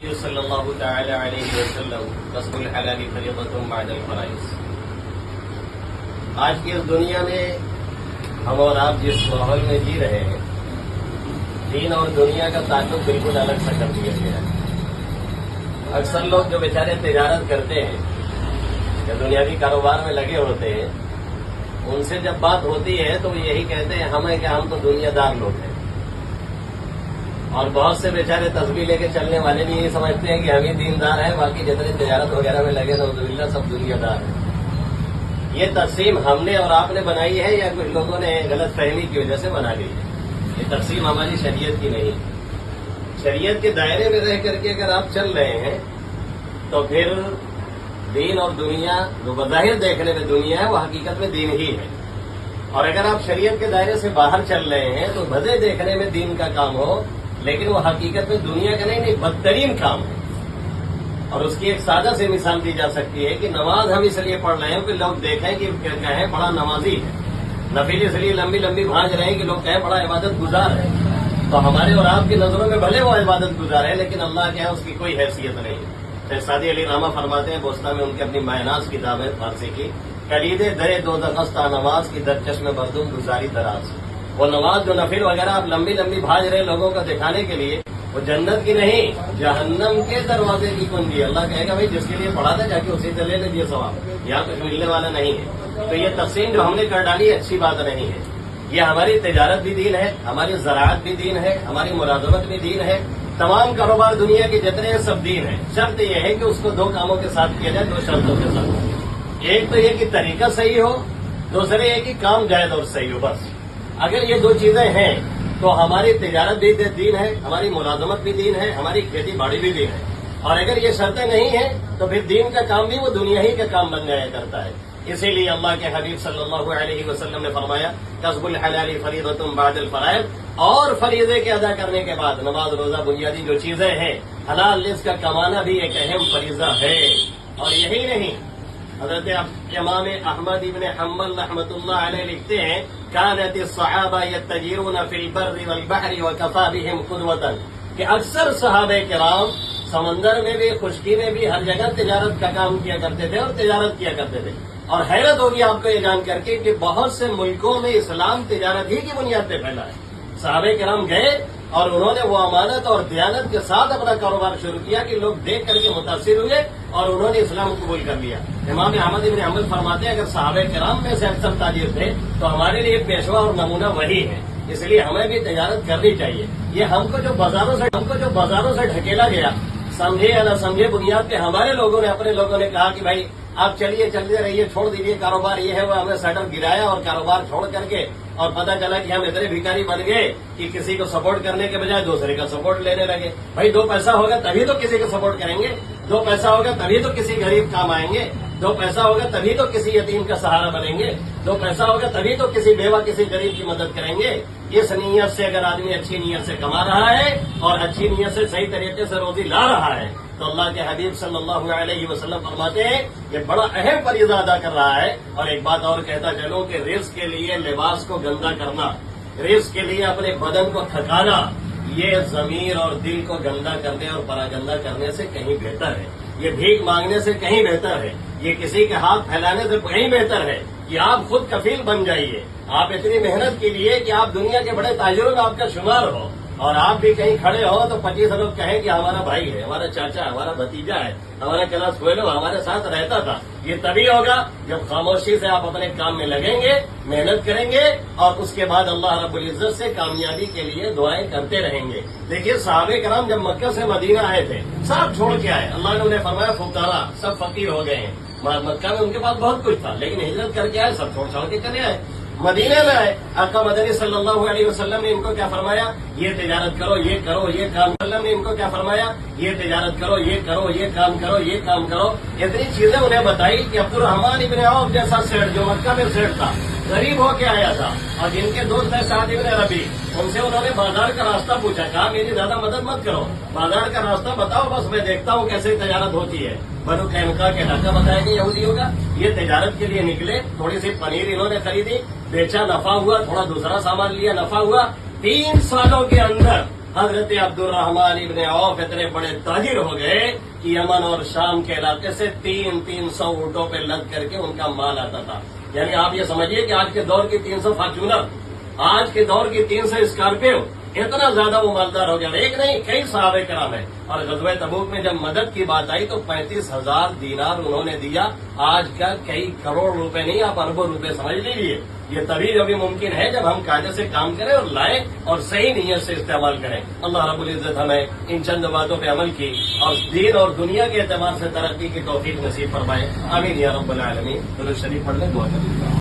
النبي صلی اللہ تعالی علیہ وسلم کسب الحلال فریضۃ بعد الفرائض۔ آج کی اس دنیا میں ہم اور آپ جس ماحول میں جی رہے ہیں، دین اور دنیا کا تعلق بالکل الگ سا کر دیا گیا ہے۔ اکثر لوگ جو بیچارے تجارت کرتے ہیں یا دنیاوی کاروبار میں لگے ہوتے ہیں، ان سے جب بات ہوتی ہے تو وہ یہی کہتے ہیں ہمیں کہ ہم تو دنیا دار لوگ ہیں، اور بہت سے بیچارے تصویر لے کے چلنے والے بھی یہی سمجھتے ہیں کہ ہم ہی دیندار ہیں، باقی جتنے تجارت وغیرہ میں لگے نعوذ سب دنیا دار ہیں۔ یہ تقسیم ہم نے اور آپ نے بنائی ہے یا کچھ لوگوں نے غلط فہمی کی وجہ سے بنا لی ہے؟ یہ تقسیم ہماری شریعت کی نہیں۔ شریعت کے دائرے میں رہ کر کے اگر آپ چل رہے ہیں تو پھر دین اور دنیا جو بظاہر دیکھنے میں دنیا ہے وہ حقیقت میں دین ہی ہے، اور اگر آپ شریعت کے دائرے سے باہر چل رہے ہیں تو بھلے دیکھنے میں دین کا کام ہو لیکن وہ حقیقت میں دنیا کا نہیں بدترین کام ہے۔ اور اس کی ایک سادہ سی مثال دی جا سکتی ہے کہ نماز ہم اس لیے پڑھ رہے ہیں کہ لوگ دیکھیں کہ کہیں بڑا نمازی ہے، نفل اس لیے لمبی لمبی بھاج رہے ہیں کہ لوگ کہیں بڑا عبادت گزار ہے۔ تو ہمارے اور آپ کی نظروں میں بھلے وہ عبادت گزار ہے لیکن اللہ کے یہاں اس کی کوئی حیثیت نہیں ہے۔ سعدی علی رحمہ فرماتے ہیں، بوسطہ میں ان کی اپنی مائناز کتاب ہے فارسی کی، کلید درے دو دخستہ نماز کی درچشم مردم گزاری دراز۔ وہ نماز جو نفل وغیرہ آپ لمبی لمبی بھاج رہے لوگوں کو دکھانے کے لیے، وہ جنت کی نہیں جہنم کے دروازے کی کنجی۔ اللہ کہے گا بھائی جس کے لیے پڑھا تھا جا کے اسی سے لے لیجیے ثواب، یہاں کچھ ملنے والا نہیں ہے۔ تو یہ تقسیم جو ہم نے کر ڈالی اچھی بات نہیں ہے۔ یہ ہماری تجارت بھی دین ہے، ہماری زراعت بھی دین ہے، ہماری ملازمت بھی دین ہے، تمام کاروبار دنیا کے جتنے سب دین ہیں۔ شرط یہ ہے کہ اس کو دو کاموں کے ساتھ کیا جائے، دو شرطوں کے ساتھ۔ ایک تو یہ کہ طریقہ صحیح ہو، دوسرے یہ کہ کام جائز اور صحیح ہو۔ بس اگر یہ دو چیزیں ہیں تو ہماری تجارت بھی دین ہے، ہماری ملازمت بھی دین ہے، ہماری کھیتی باڑی بھی دین ہے۔ اور اگر یہ شرطیں نہیں ہیں تو پھر دین کا کام بھی وہ دنیا ہی کا کام بن جایا کرتا ہے۔ اسی لیے اللہ کے حبیب صلی اللہ علیہ وسلم نے فرمایا کسب الحلال فریضۃ بعد الفرائض، اور فریضے کے ادا کرنے کے بعد نماز روزہ بنیادی جو چیزیں ہیں حلال رزق کا کمانا بھی ایک اہم فریضہ ہے۔ اور یہی نہیں، حضرت امام احمد ابن حنبل رحمۃ اللہ علیہ لکھتے ہیں كانت الصحابہ یتجرون فی البر والبحر وکفى بهم قدوۃ، کہ اکثر صحابہ کرام سمندر میں بھی خشکی میں بھی ہر جگہ تجارت کا کام کیا کرتے تھے اور تجارت کیا کرتے تھے۔ اور حیرت ہوگی آپ کو یہ جان کر کے کہ بہت سے ملکوں میں اسلام تجارت ہی کی بنیاد پہ پھیلا ہے۔ صحابہ کرام گئے اور انہوں نے وہ امانت اور دیانت کے ساتھ اپنا کاروبار شروع کیا کہ لوگ دیکھ کر کے متاثر ہوئے اور انہوں نے اسلام قبول کر لیا۔ امام احمد بن حنبل فرماتے ہیں اگر صحابہ کرام میں سے اکثر تاجر تھے تو ہمارے لیے پیشوا اور نمونہ وہی ہے، اس لیے ہمیں بھی تجارت کرنی چاہیے۔ یہ ہم کو جو بازاروں سے ڈھکیلا گیا، سمجھے یا نہ سمجھے، بنیاد پہ ہمارے لوگوں نے اپنے لوگوں نے کہا کہ بھائی آپ چلیے چلتے رہیے، چھوڑ دیجیے کاروبار یہ ہے وہ، ہم نے سٹر گرایا اور کاروبار چھوڑ کر کے، اور پتہ چلا کہ ہم اتنے بھکاری بن گئے کہ کسی کو سپورٹ کرنے کے بجائے دوسرے کا سپورٹ لینے لگے۔ بھائی دو پیسہ ہوگا تبھی تو کسی کو سپورٹ کریں گے، دو پیسہ ہوگا تبھی تو کسی غریب کام آئیں گے، دو پیسہ ہوگا تبھی تو کسی یتیم کا سہارا بنیں گے، دو پیسہ ہوگا تبھی تو کسی بیوہ کسی غریب کی مدد کریں گے۔ اس نیت سے اگر آدمی اچھی نیت سے کما رہا ہے اور اچھی نیت سے صحیح طریقے سے روزی لا رہا ہے تو اللہ کے حبیب صلی اللہ علیہ وسلم فرماتے ہیں یہ بڑا اہم فریضہ ادا کر رہا ہے۔ اور ایک بات اور کہتا چلوں کہ رزق کے لیے لباس کو گندا کرنا، رزق کے لیے اپنے بدن کو تھکانا، یہ ضمیر اور دل کو گندا کرنے اور پراگندہ کرنے سے کہیں بہتر ہے، یہ بھیک مانگنے سے کہیں بہتر ہے، یہ کسی کے ہاتھ پھیلانے سے کہیں بہتر ہے کہ آپ خود کفیل بن جائیے۔ آپ اتنی محنت کیجیے کہ آپ دنیا کے بڑے تاجروں میں آپ کا شمار ہو، اور آپ بھی کہیں کھڑے ہو تو 25 لوگ کہیں کہ ہمارا بھائی ہے، ہمارا چاچا ہے، ہمارا بھتیجا ہے، ہمارا کلاس فیلو ہمارے ساتھ رہتا تھا۔ یہ تبھی ہوگا جب خاموشی سے آپ اپنے کام میں لگیں گے، محنت کریں گے، اور اس کے بعد اللہ رب العزت سے کامیابی کے لیے دعائیں کرتے رہیں گے۔ دیکھیے صحابہ کرام جب مکہ سے مدینہ آئے تھے سب چھوڑ کے آئے، اللہ نے انہیں فرمایا فقراء، سب فقیر ہو گئے ہیں۔ مکہ میں ان کے پاس بہت کچھ تھا لیکن ہجرت کر کے آئے، سب چھوڑ کے چلے آئے، مدینے میں آئے۔ آقا مدنی صلی اللہ علیہ وسلم نے ان کو کیا فرمایا؟ یہ تجارت کرو، یہ کرو، یہ کام۔ وسلم نے ان کو کیا فرمایا؟ یہ تجارت کرو، یہ کرو، یہ کام کرو، یہ کام کرو۔ اتنی چیزیں انہیں بتائی کہ عبد الرحمان ابن عوف جیسا سیٹ جو مکہ میں سیٹ تھا، غریب ہو کے آیا تھا، اور جن کے دوست ہیں سعد ابن ربیع، ان سے انہوں نے بازار کا راستہ پوچھا، کہا میری زیادہ مدد مت کرو، بازار کا راستہ بتاؤ، بس میں دیکھتا ہوں کیسے تجارت ہوتی ہے۔ بنو قینقاع کے علاقہ بتایا کہ یہودیوں کا، یہ تجارت کے لیے نکلے، تھوڑی سی پنیر انہوں نے خریدی، بیچا، نفع ہوا، تھوڑا دوسرا سامان لیا، نفع ہوا۔ 3 سالوں کے اندر حضرت عبد الرحمان ابن عوف اتنے بڑے تاجر ہو گئے کہ یمن اور شام کے علاقے سے 300 اونٹوں پہ لد کر کے ان کا مال آتا تھا. یعنی آپ یہ سمجھیے کہ آج کے دور کی 300 فارچونر، آج کے دور کی 300 اسکارپیو، اتنا زیادہ وہ مالدار ہو گیا. ایک نہیں، کئی صحابہ کرام ہیں. اور غزوہ تبوک میں جب مدد کی بات آئی تو 35,000 دینار انہوں نے دیا. آج کا کئی کروڑ روپے نہیں، آپ اربوں روپے سمجھ لیجیے. یہ تبھی جو بھی ممکن ہے جب ہم قاعدے سے کام کریں اور لائیں اور صحیح نیت سے استعمال کریں. اللہ رب العزت ہمیں ان چند باتوں پہ عمل کی اور دین اور دنیا کے اعتبار سے ترقی کی توفیق نصیب فرمائے. آمین یا رب العالمین. درود شریف پڑھ لیں، دعا کریں.